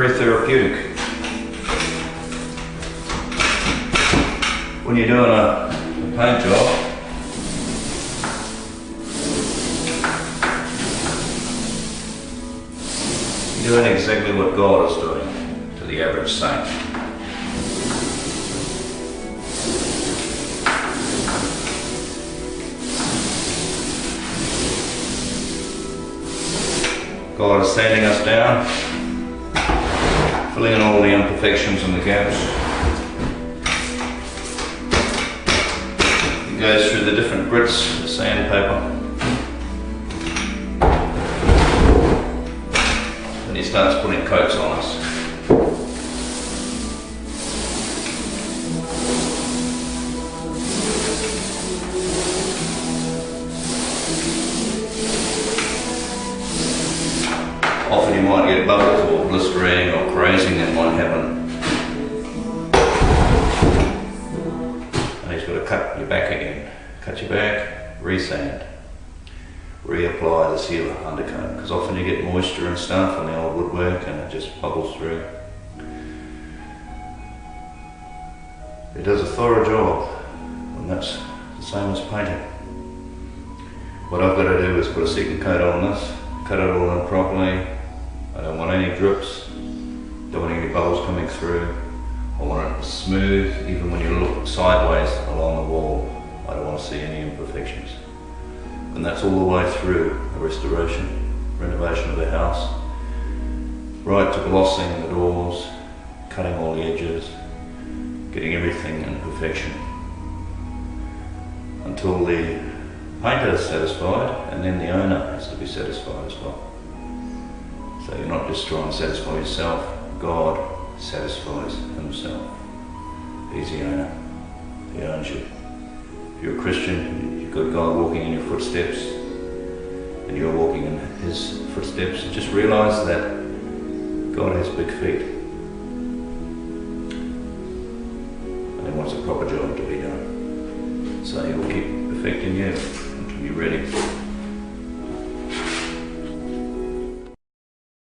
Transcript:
very therapeutic. When you're doing a paint job, you're doing exactly what God is doing to the average saint. God is sanding us down, filling in all the imperfections and the gaps. He goes through the different grits of sandpaper. And he starts putting coats on us. Often you might get bubbles or blistering or grazing that might happen. And he's got to cut your back again. Cut your back, re-sand. Reapply the sealer undercoat, because often you get moisture and stuff on the old woodwork and it just bubbles through. It does a thorough job, and that's the same as painting. What I've got to do is put a second coat on this, cut it all in properly. I don't want any drips, don't want any bubbles coming through. I want it smooth, even when you look sideways along the wall. I don't want to see any imperfections. And that's all the way through the renovation of the house. Right to glossing the doors, cutting all the edges, getting everything in perfection. Until the painter is satisfied, and then the owner has to be satisfied as well. So you're not just trying to satisfy yourself, God satisfies himself. He's the owner, he owns you. If you're a Christian, you've got God walking in your footsteps, and you're walking in his footsteps. Just realise that God has big feet, and he wants a proper job to be done. So he will keep perfecting you.